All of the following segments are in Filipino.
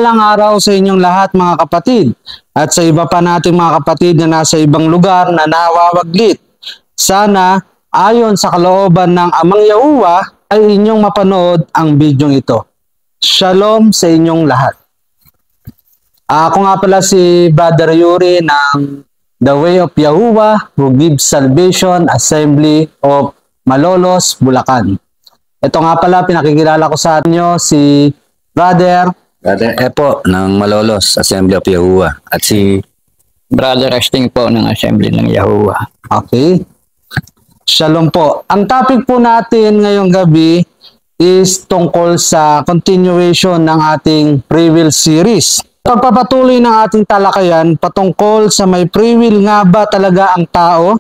Mapagpalang araw sa inyong lahat mga kapatid at sa iba pa nating mga kapatid na nasa ibang lugar na nawawaglit. Sana ayon sa kalooban ng Amang Yahuwah ay inyong mapanood ang bidyong ito. Shalom sa inyong lahat. Ako nga pala si Brother Yuri ng The Way of Yahuwah who gives Salvation Assembly of Malolos, Bulacan. Ito nga pala, pinakikilala ko sa inyo si Brother Epo ng Malolos, Assembly of Yahuwah. At si Brother Resting po ng Assembly ng Yahuwah. Okay. Shalom po. Ang topic po natin ngayong gabi is tungkol sa continuation ng ating free will series. Pagpapatuloy ng ating talakayan patungkol sa may free will nga ba talaga ang tao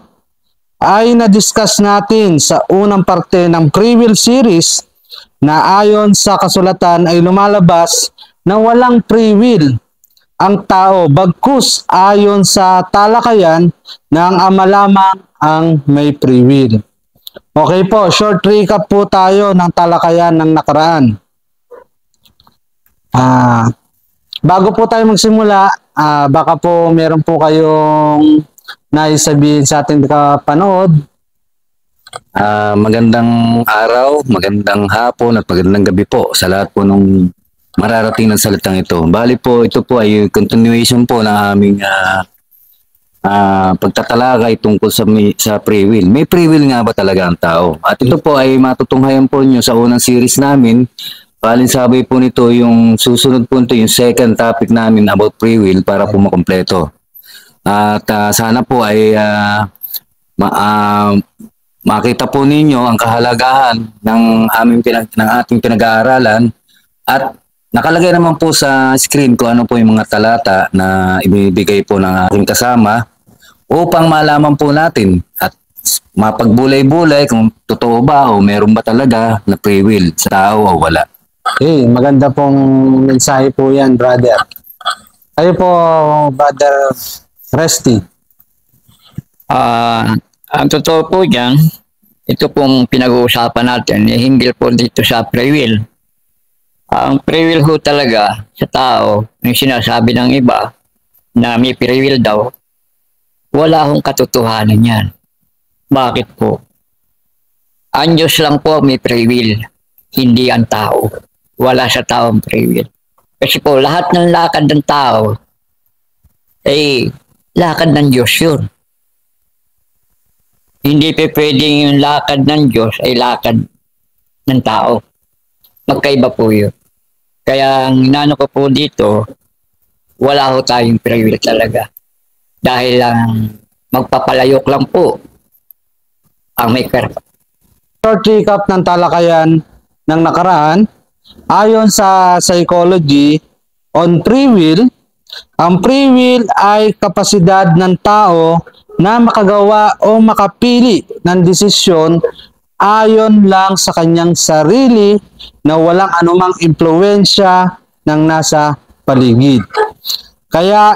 ay na-discuss natin sa unang parte ng free will series na ayon sa kasulatan ay lumalabas na walang free will ang tao bagkus ayon sa talakayan ng Ama lamang ang may free will. Okay po, short recap po tayo ng talakayan ng nakaraan. Bago po tayo magsimula, baka po meron po kayong naisabihin sa ating kapanood. magandang araw, magandang hapon at magandang gabi po sa lahat po nung mararating ng salitang ito. Bali po, ito po ay continuation po ng aming pagtatalakay tungkol sa free will. May free will nga ba talaga ang tao? At ito po ay matutunghayan po nyo sa unang series namin. Palinsabay po nito yung susunod po nito, yung second topic namin about free will para po makompleto. At sana po ay makita po ninyo ang kahalagahan ng ating pinag-aaralan at nakalagay naman po sa screen kung ano po yung mga talata na ibibigay po ng aking kasama upang malaman po natin at mapagbulay-bulay kung totoo ba o meron ba talaga na free will sa tao o wala. Okay, maganda pong mensahe po yan, brother. Kayo po, Brother Resty. Ang totoo po dyan, ito pong pinag-uusapan natin, hinggil po dito sa free will. Ang free will ho talaga sa tao, yung sinasabi ng iba na may free will daw, wala hong katotohanan yan. Bakit po? Ang Diyos lang po may free will, hindi ang tao. Wala sa tao ang free will. Kasi po, lahat ng lakad ng tao, ay lakad ng Diyos yun. Hindi pa pwedeng yung lakad ng Diyos ay lakad ng tao. Magkaiba po yun. Kaya ang inano ko po dito, wala ho tayong free will talaga. Dahil lang magpapalayok lang po ang may karpa. Short recap ng talakayan ng nakaraan. Ayon sa psychology on free will, ang free will ay kapasidad ng tao na makagawa o makapili ng desisyon ayon lang sa kanyang sarili na walang anumang impluwensya ng nasa paligid. Kaya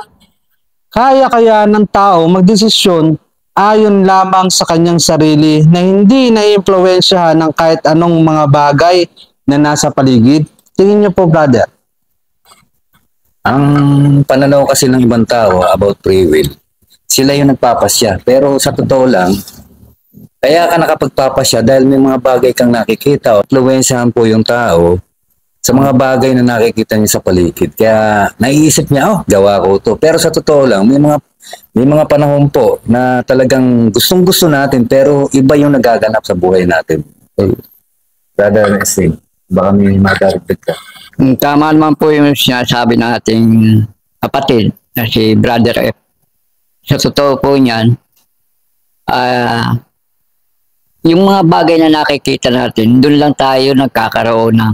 kaya ng tao magdesisyon ayon lamang sa kanyang sarili na hindi naiimpluwensyahan ng kahit anong mga bagay na nasa paligid. Tingin niyo po, brother. Ang pananaw kasi ng ibang tao about free will, sila yung nagpapasya. Pero sa totoo lang, kaya ka nakapagpapasya dahil may mga bagay kang nakikita o influensyahan po yung tao sa mga bagay na nakikita niya sa paligid. Kaya naiisip niya, gawa ko to. Pero sa totoo lang, may mga panahon po na talagang gustong-gusto natin pero iba yung nagaganap sa buhay natin. Okay. Brother Nesting, baka may madaragdag ka. Tama naman po yung sinasabi ng ating kapatid na si Brother F. Sa totoo po niyan, yung mga bagay na nakikita natin, doon lang tayo nagkakaroon ng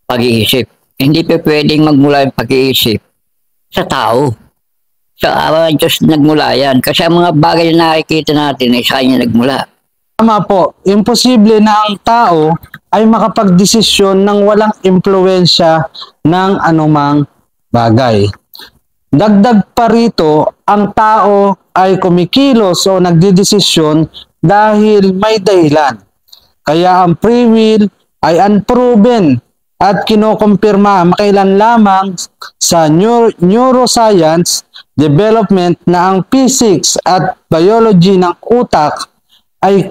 pag-iisip. Hindi pa pwedeng magmula yung pag-iisip sa tao. Sa Diyos nagmula yan. Kasi ang mga bagay na nakikita natin ay sa Kanya nagmula. Tama po, imposible na ang tao ay makapagdesisyon ng walang impluwensya ng anumang bagay. Dagdag pa rito, ang tao ay kumikilos o nagdidesisyon dahil may dahilan. Kaya ang free will ay unproven at kinokompirma makailan lamang sa neuroscience development na ang physics at biology ng utak ay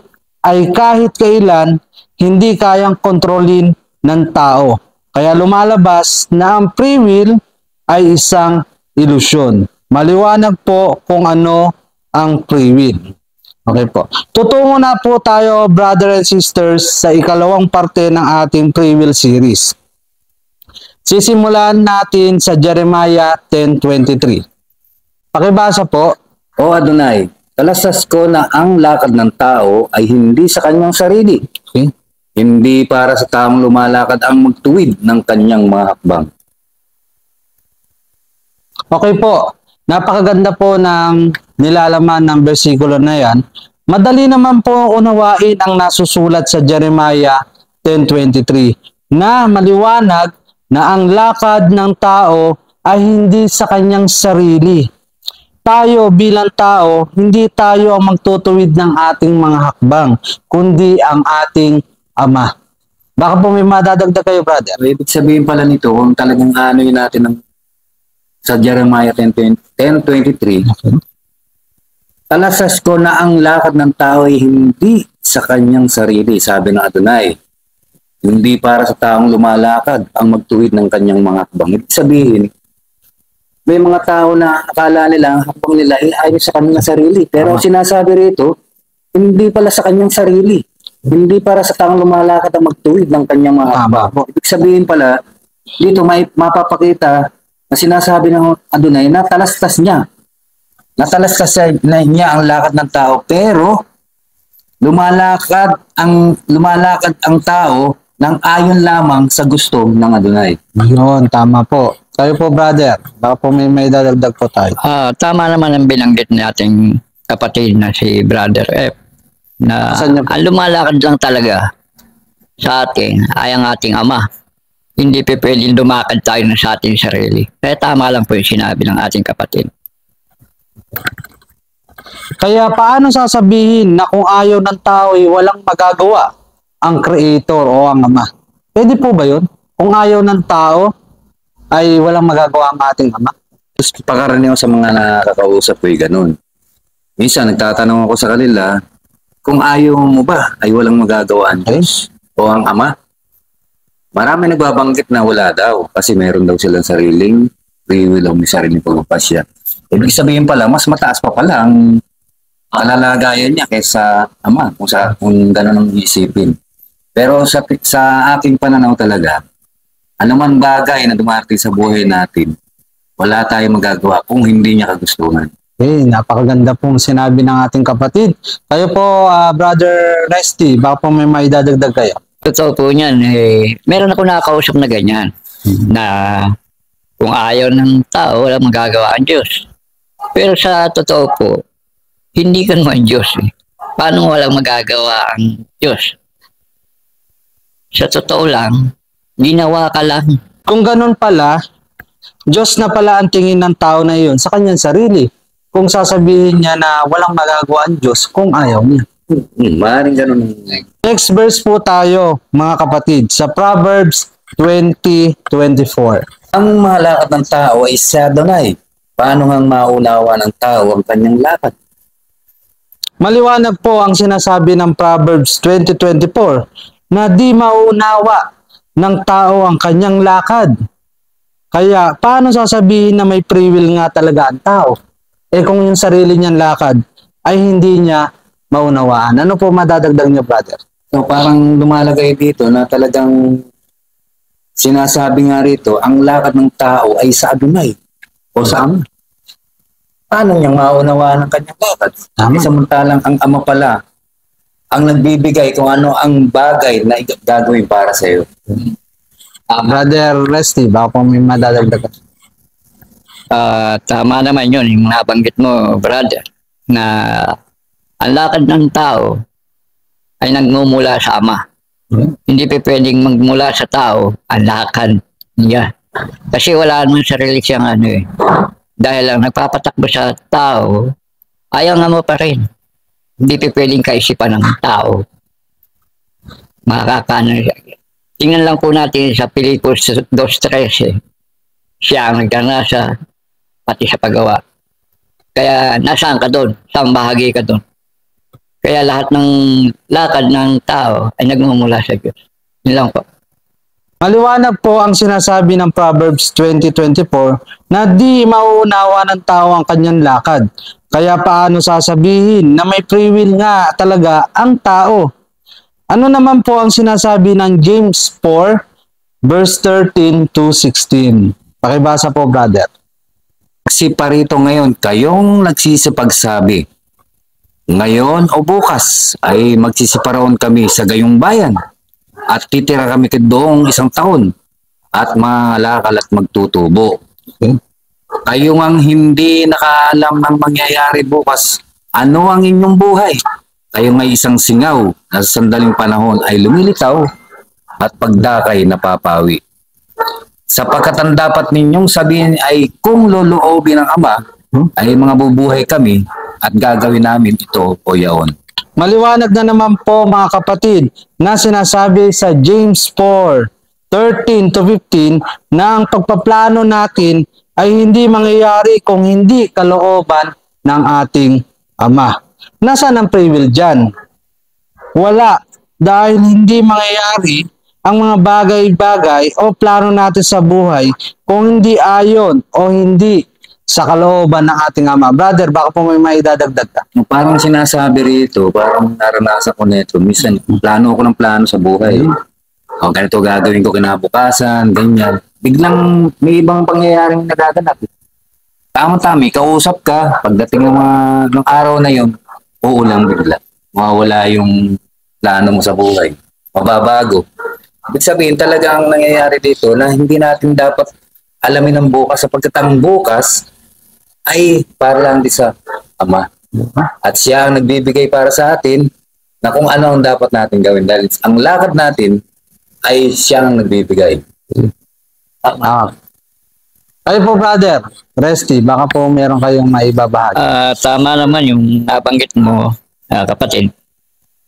kahit kailan hindi kayang kontrolin ng tao. Kaya lumalabas na ang free will ay isang ilusyon. Maliwanag po kung ano ang free will. Okay po. Tutungo na po tayo, brother and sisters, sa ikalawang parte ng ating free will series. Sisimulan natin sa Jeremiah 10:23. Pakibasa po. O Adonai, talastas ko na ang lakad ng tao ay hindi sa kanyang sarili. Okay. Hindi para sa taong lumalakad ang magtuwid ng kanyang mga hakbang. Okay po. Napakaganda po ng nilalaman ng bersikulo na yan. Madali naman po unawain ang nasusulat sa Jeremiah 10:23 na maliwanag na ang lakad ng tao ay hindi sa kanyang sarili. Tayo bilang tao, hindi tayo ang magtutuwid ng ating mga hakbang, kundi ang ating Ama. Baka po may madadagdag kayo, brother. Ibig sabihin pala nito, kung talagang ano yun natin sa Jeremiah 10:23, talasas ko na ang lakad ng tao ay hindi sa kanyang sarili, sabi ng Adonai. Hindi para sa taong lumalakad ang magtuwid ng kanyang mga hakbang. Ibig sabihin, may mga tao na akala nila, ang hakbang nila ay ayon sa kanyang sarili. Pero sinasabi rito, hindi pala sa kanyang sarili. Hindi para sa taong lumalakad ang magtuwid ng kanyang mga hakbang. Ibig sabihin pala, dito may mapapakita na sinasabi ng Adonai na talastas niya. Natalastas niya ang lakad ng tao, pero lumalakad ang tao ng ayon lamang sa gusto ng Adonai. Yun, tama po. Kayo po, brother. Baka po may dadagdag po tayo. Tama naman ang binanggit nating kapatid na si Brother F. Na ang lumalakad lang talaga sa atin ay ang ating Ama. Hindi pwedeng lumakad tayo na sa ating sarili. Kaya tama lang po yung sinabi ng ating kapatid. Kaya paano sasabihin na kung ayaw ng tao ay walang magagawa ang Creator o ang Ama? Pwede po ba yun? Kung ayaw ng tao ay walang magagawa ang ating Ama? Pakaraniwan sa mga nakakausap ko ay ganun. Minsan nagtatanong ako sa kanila, kung ayaw mo ba ay walang magagawa ang Diyos o ang Ama? Marami nagbabanggit na wala daw kasi meron daw silang sariling free will o may sariling pagpapasya. Ibig sabihin pala, mas mataas pa pala ang kalalagayan niya kaysa Ama kung gano'n ang isipin. Pero sa aking pananaw talaga, anuman bagay na dumating sa buhay natin, wala tayong magagawa kung hindi niya kagustuhan. Napakaganda pong sinabi ng ating kapatid. Kayo po, Brother Resty, baka po may maidadagdag kayo. Totoo po niyan. Meron ako nakakausap na ganyan. Na kung ayaw ng tao, walang magagawa ang Diyos. Pero sa totoo po, hindi ka naman Diyos. Paano walang magagawa ang Diyos? Sa totoo lang, ginawa ka lang. Kung ganun pala, Diyos na pala ang tingin ng tao na iyon sa kanyang sarili. Kung sasabihin niya na walang magagawa ang Diyos kung ayaw niya. Maaaring ganun. Next verse po tayo, mga kapatid, sa Proverbs 20:24. Ang mga lakad ng tao ay sa Adonai. Paano ngang maunawa ng tao ang kanyang lakad? Maliwanag po ang sinasabi ng Proverbs 20:24 na di maunawa ng tao ang kanyang lakad. Kaya paano sasabihin na may free will nga talaga ang tao? Kung yung sarili niyang lakad ay hindi niya maunawaan. Ano po madadagdag niyo, brother? So parang lumalagay dito na talagang sinasabi nga rito, ang lakad ng tao ay sa Adonai o sa Ama. Paano niyang maunawaan ang kanyang lakad? Samantalang ang Ama pala ang nagbibigay kung ano ang bagay na gagawin para sa iyo. Brother Resty, baka po may madadagdag. Tama naman yun, yung nabanggit mo, brother, na ang lakad ng tao ay nagmumula sa Ama. Hindi pa pwedeng magmula sa tao ang lakad niya. Kasi wala naman sarili siyang Dahil lang nagpapatakbo sa tao, ayaw nga mo pa rin. Hindi pa pwedeng kaisipan ng tao. tingnan lang po natin sa Pilipos 2:13. Siya ang nagdarnasa, pati sa paggawa. Kaya nasaan ka doon? Saan bahagi ka doon? Kaya lahat ng lakad ng tao ay nagmumula sa Diyos. Yun lang po. Maliwanag po ang sinasabi ng Proverbs 20:24 na di mauunawa ng tao ang kanyang lakad. Kaya paano sasabihin na may free will nga talaga ang tao? Ano naman po ang sinasabi ng James 4 verse 13 to 16? Pakibasa po, brother. Si parito ngayon, kayong nagsisipagsabi, ngayon o bukas ay magsisiparaon kami sa gayong bayan at titira kami doong 1 taon at malakal at magtutubo. Kayo ngang hindi nakaalam ng mangyayari bukas, ano ang inyong buhay? Kayo ngay isang singaw na sa sandaling panahon ay lumilitaw at pagdakay napapawi. Sapagkat ang dapat ninyong sabihin ay kung loloobin ng Ama, ay mga bubuhay kami at gagawin namin ito o yaon. Maliwanag na naman po mga kapatid na sinasabi sa James 4:13 to 15 na ang pagpaplano natin ay hindi mangyayari kung hindi kalooban ng ating Ama. Nasaan ang free will dyan? Wala, dahil hindi mangyayari ang mga bagay-bagay o plano natin sa buhay kung hindi ayon o hindi sa kalooban ng ating Ama. Brother, baka po may maidadagdag ka. Parang sinasabi rito, parang naranasan ko nito. Minsan, plano ko ng plano sa buhay. O, ganito gagawin ko kinabukasan, ganyan. Biglang may ibang pangyayaring nagaganap. Tama-tama, kausap ka. Pagdating ng araw na yun, uulang bigla. Mawawala yung plano mo sa buhay. Mababago. Ibig sabihin talaga ang nangyayari dito na hindi natin dapat alamin ang bukas sapagkat ang bukas ay para lang din sa Ama. At siya ang nagbibigay para sa atin na kung ano ang dapat natin gawin. Dahil ang lakad natin ay siya ang nagbibigay. Kayo po, brother, Resty, baka po meron kayong maibabahagi. Tama naman yung nabanggit mo, kapatid,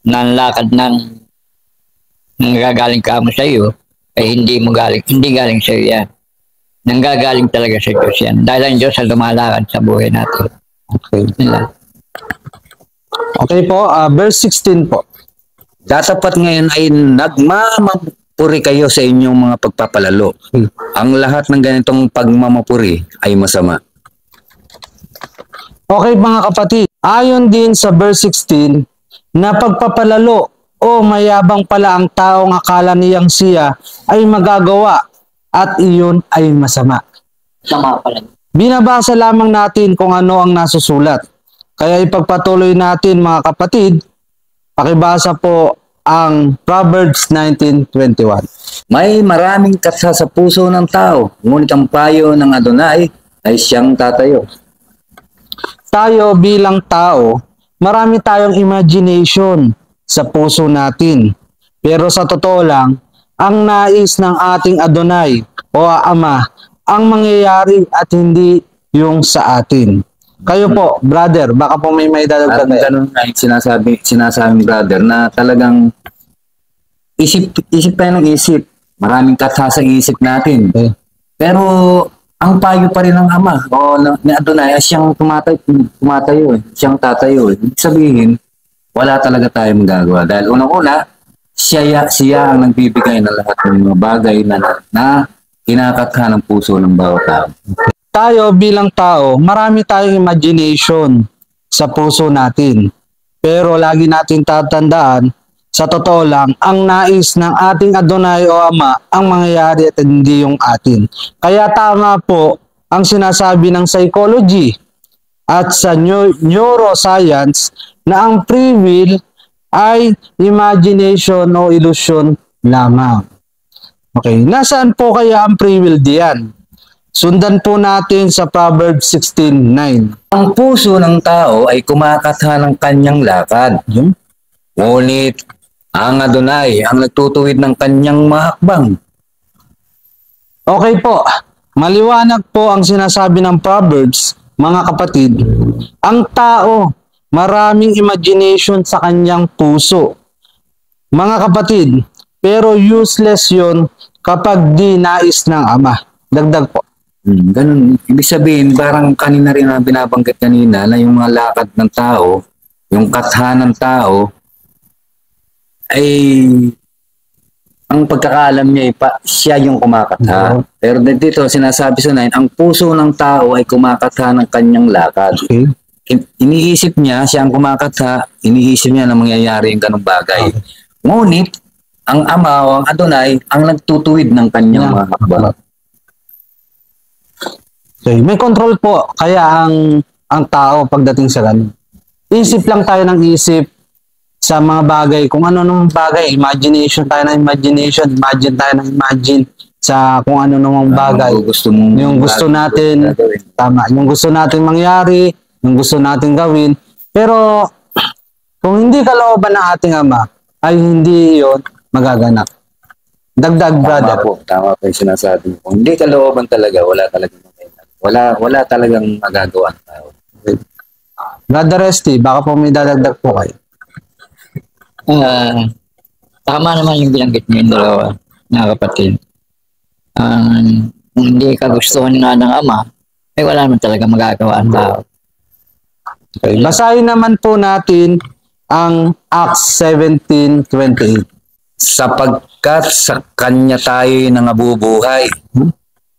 na ang lakad ng nanggagaling ka mo sa iyo ay hindi galing sa iyo yan. Nanggagaling talaga sa Diyos yan. Dahil ang Diyos ang lumalakad sa buhay natin. Okay. Okay po, verse 16 po. Datapat ngayon ay nagmamapuri kayo sa inyong mga pagpapalalo. Ang lahat ng ganitong pagmamapuri ay masama. Okay mga kapatid, ayon din sa verse 16 na pagpapalalo o mayabang pala ang taong akala niyang siya ay magagawa at iyon ay masama. Sama pala. Binabasa lamang natin kung ano ang nasusulat. Kaya ipagpatuloy natin mga kapatid, pakibasa po ang Proverbs 19:21. May maraming katsa sa puso ng tao, ngunit ang payo ng Adonai ay siyang tatayo. Tayo bilang tao, marami tayong imagination sa puso natin. Pero sa totoo lang, ang nais ng ating Adonai o Ama ang mangyayari at hindi yung sa atin. Kayo po, brother, baka po may At dadagdag kayo. ganun nga yung sinasabi brother na talagang isip tayo ng isip. Maraming katsa sa isip natin. Okay. Pero ang payo pa rin ng Ama o ni Adonai ay siyang tumatayo. Siyang tatayo. Ibig sabihin, wala talaga tayong magagawa. Dahil unang-una, siya ang nagbibigay ng lahat ng mga bagay na kinakatha ng puso ng bawat tao. Tayo bilang tao, marami tayong imagination sa puso natin. Pero lagi natin tatandaan, sa totoo lang, ang nais ng ating Adonai o Ama ang mangyayari at hindi yung atin. Kaya tama po ang sinasabi ng psychology at sa neuroscience na ang free will ay imagination o illusion lamang. Okay, nasaan po kaya ang free will diyan? Sundan po natin sa Proverbs 16:9. Ang puso ng tao ay kumakatha ng kanyang lakad. Ngunit ang Adonai ang nagtutuwid ng kanyang mahakbang. Okay po, maliwanag po ang sinasabi ng Proverbs, mga kapatid. Ang tao, maraming imagination sa kanyang puso. Mga kapatid, pero useless yun kapag di nais ng ama. Dagdag po. Ganun. Ibig sabihin, parang kanina rin na binabanggit kanina na yung mga lakad ng tao, yung katha ng tao, ay ang pagkakaalam niya ay siya yung kumakatha. Pero dito, sinasabi sa 9, ang puso ng tao ay kumakatha ng kanyang lakad. Okay. Iniisip niya, siya ang kumakatha, iniisip niya na mangyayari yung ganung bagay. Ngunit, ang ama o ang Adonai, ang nagtutuwid ng kanyang mga hakbang. Okay. May control po. Kaya ang tao pagdating sa ganun. Isip lang tayo ng isip sa mga bagay. Kung ano nung bagay, imagination tayo ng imagination, imagine tayo ng imagine sa kung ano nung bagay. Yung gusto natin, tama, yung gusto natin mangyari, yung gusto natin gawin. Pero kung hindi kalooban ng ating ama, ay hindi yon magaganap. Dagdag, brother. Tama po yung sinasabi mo. Kung hindi kalooban talaga, wala talagang wala talagang magagawa ang tao. Brother Resty, baka po may dadagdag po kayo. Tama naman yung binanggit niyo yung dalawa, mga kapatid. Kung hindi ka gustuhan nga ng ama, ay wala naman talaga magagawa ang tao. Okay. Basahin naman po natin ang Acts 17:28. Sapagkat sa kanya tayo nangabubuhay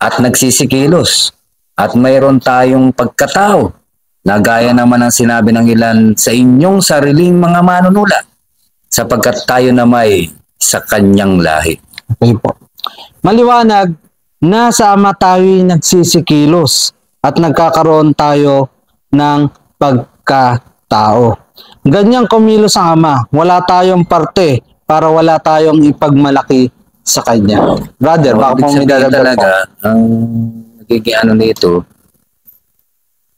at nagsisikilos at mayroon tayong pagkatao na gaya naman ang sinabi ng ilan sa inyong sariling mga manunulat sapagkat tayo na may sa kanyang lahi. Okay po. Maliwanag na sa ama tayo nagsisikilos at nagkakaroon tayo ng pagkatao. Ganyang kumilos ang ama. Wala tayong parte para wala tayong ipagmalaki sa kanya. Brother, baka po may dadagdag talaga, ang nagiging ano nito,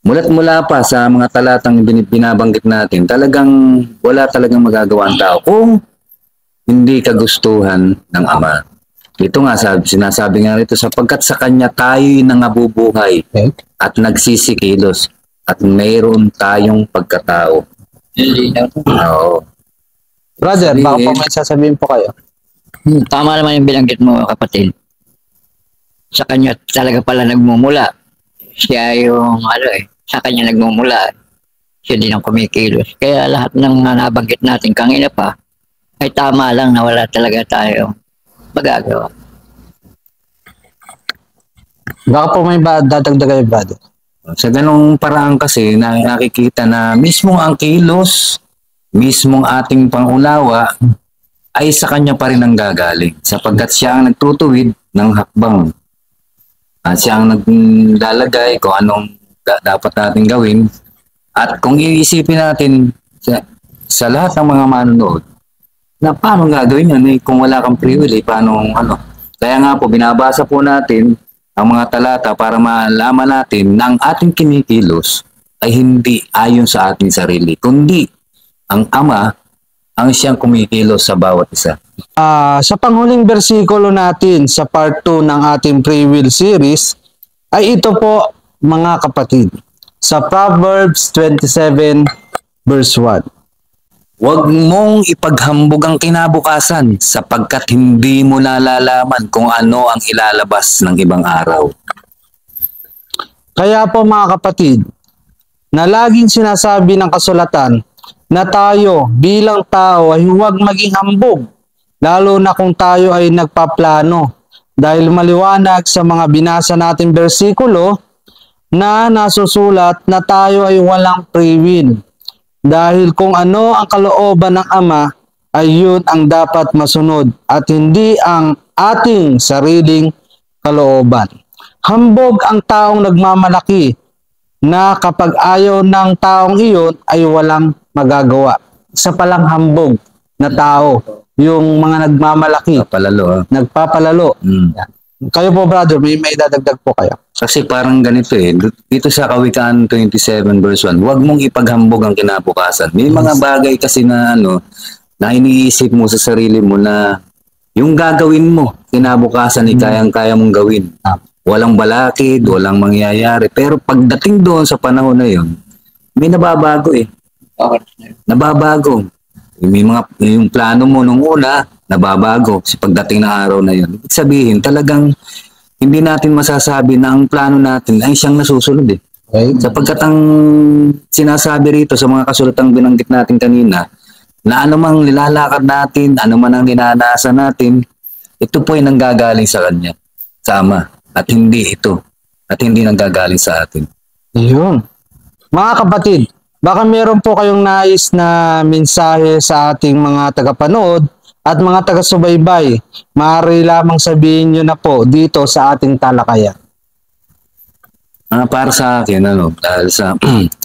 mula pa sa mga talatang binabanggit natin, talagang wala talagang magagawa ang tao kung hindi kagustuhan ng ama. Ito nga, sinasabi nga rito, sapagkat sa kanya tayo'y nangabubuhay at nagsisikilos at mayroon tayong pagkatao. Oo. Brother, baka po may sasabihin po kayo. Tama naman yung binanggit mo, kapatid. Sa kanya talaga pala nagmumula. Siya yung sa kanya nagmumula. Siya din ang kumikilos. Kaya lahat ng nabanggit natin kanina pa, ay tama lang na wala talaga tayo magagawa. Baka po may dadagdag kayo, brother. Sa ganong paraan kasi nakikita na mismong ang kilos, mismong ating pangunawa ay sa kanya pa rin ang gagaling sapagkat siya ang nagtutuwid ng hakbang. At siya ang naglalagay kung anong dapat natin gawin. At kung iisipin natin sa lahat ng mga manonood, na paano gagawin yan kung wala kang free will, paano Kaya nga po, binabasa po natin ang mga talata para malaman natin na ang ating kinikilos ay hindi ayon sa ating sarili, kundi ang Ama ang siyang kumikilos sa bawat isa. Sa panghuling bersikulo natin sa part 2 ng ating free will series, ay ito po, mga kapatid, sa Proverbs 27 verse 1. Huwag mong ipaghambog ang kinabukasan sapagkat hindi mo nalalaman kung ano ang ilalabas ng ibang araw. Kaya po, mga kapatid, na laging sinasabi ng kasulatan na tayo bilang tao ay huwag maging hambog, lalo na kung tayo ay nagpaplano, dahil maliwanag sa mga binasa natin bersikulo na nasusulat na tayo ay walang free will. Dahil kung ano ang kalooban ng Ama ay yun ang dapat masunod at hindi ang ating sariling kalooban. Hambog ang taong nagmamalaki na kapag ayaw ng taong iyon ay walang magagawa. Isa palang hambog na tao, yung mga nagmamalaki, nagpapalalo. Kayo po, brother, may dadagdag po kayo. Kasi parang ganito dito sa Kawikaan 27 verse 1, huwag mong ipaghambog ang kinabukasan. May mga bagay kasi na na iniisip mo sa sarili mo na yung gagawin mo, kinabukasan ay kayang-kaya mong gawin. Walang balakid, walang mangyayari. Pero pagdating doon sa panahon na yun, may nababago Nababago. Yung plano mo nung una, nababago sa pagdating ng araw na yun. Ibig sabihin, talagang hindi natin masasabi na ang plano natin ay siyang nasusunod eh. Okay? Sapagkat ang sinasabi rito sa mga kasulatang binanggit natin kanina, na anumang nilalakad natin, anuman ang ninanasa natin, ito po ay nanggagaling sa Kanya, sa Ama, at hindi ito, at hindi nanggagaling sa atin. Yun. Mga kapatid, baka meron po kayong nais na mensahe sa ating mga tagapanood at mga taga-subaybay. Maaari lamang sabihin nyo na po dito sa ating talakayan. Para sa akin, dahil sa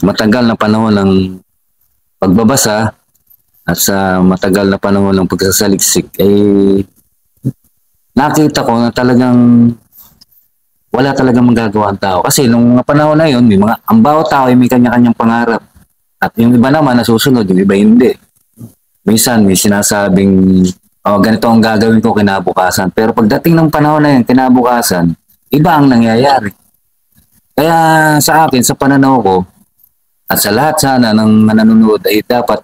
matagal na panahon ng pagbabasa at sa matagal na panahon ng pagsasaliksik, nakita ko na talagang wala talagang magagawa ang tao. Kasi nung mga panahon na yun, ang bawat tao ay may kanya-kanyang pangarap. At yung iba naman nasusunod, yung iba hindi. Minsan may sinasabing, ganito ang gagawin ko kinabukasan. Pero pagdating ng panahon na yun, kinabukasan, iba ang nangyayari. Kaya sa akin, sa pananaw ko, at sa lahat sana ng nanonood ay dapat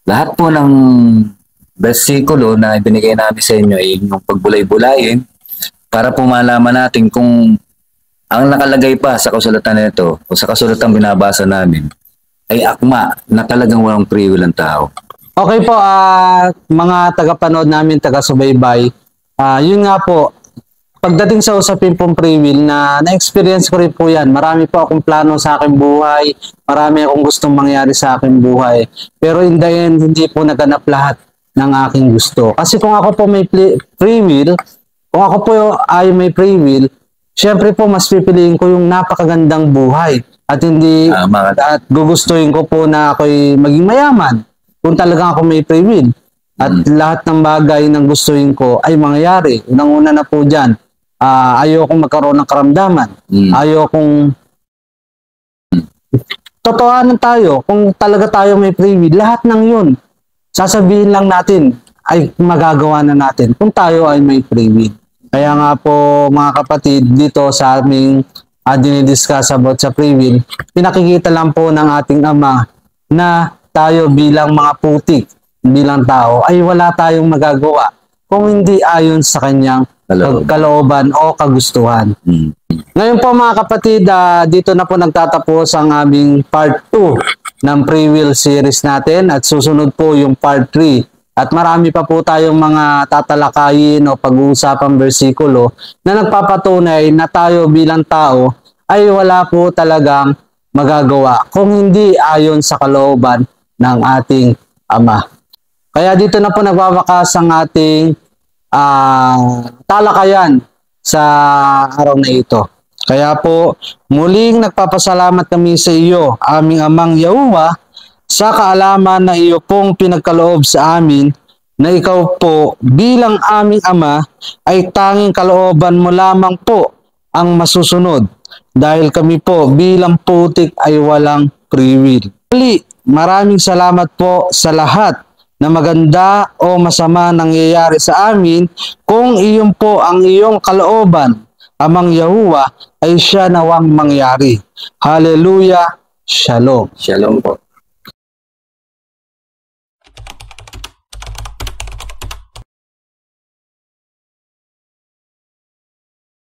lahat po ng bersikulo na ibinigay namin sa inyo ay yung pagbulay-bulayin para po malaman natin kung ang nakalagay pa sa kasulatan nito o sa kasulatang binabasa namin ay akma na talagang walang free will ang tao. Okay po, mga tagapanood namin, taga-subaybay, yun nga po, pagdating sa usapin pong free will, na-experience ko rin po yan. Marami po akong plano sa aking buhay, marami akong gustong mangyari sa aking buhay. Pero in the end, hindi po naganap lahat ng aking gusto. Kasi kung ako po may free will, kung ako po ay may free will, syempre po mas pipiliin ko yung napakagandang buhay at hindi at gugustuhin ko po na ako'y maging mayaman kung talagang ako may free will. At lahat ng bagay na gustuhin ko ay mangyayari. Unang-una na po dyan, ayokong magkaroon ng karamdaman. Ayokong totohanan tayo, kung talaga tayo may free will, lahat ng yun, sasabihin lang natin ay magagawa na natin kung tayo ay may free will. Kaya nga po mga kapatid, dito sa aming dinidiscuss about sa free will, pinakikita lang po ng ating Ama na tayo bilang mga putik, bilang tao, ay wala tayong magagawa kung hindi ayon sa kanyang kalooban o kagustuhan. Ngayon po mga kapatid, dito na po nagtatapos ang aming part 2 ng free will series natin at susunod po yung part 3. At marami pa po tayong mga tatalakayin o pag-uusapang bersikulo na nagpapatunay na tayo bilang tao ay wala po talagang magagawa kung hindi ayon sa kalooban ng ating Ama. Kaya dito na po nagwawakas ang ating talakayan sa araw na ito. Kaya po muling nagpapasalamat kami sa iyo, aming Amang Yahuwah, sa kaalaman na iyo pong pinagkaloob sa amin na ikaw po bilang aming Ama ay tanging kalooban mo lamang po ang masusunod dahil kami po bilang putik ay walang free will. Maraming salamat po sa lahat na maganda o masama nangyayari sa amin kung iyon po ang iyong kalooban, Amang Yahuwah, ay siya nawang mangyari. Hallelujah. Shalom. Shalom po.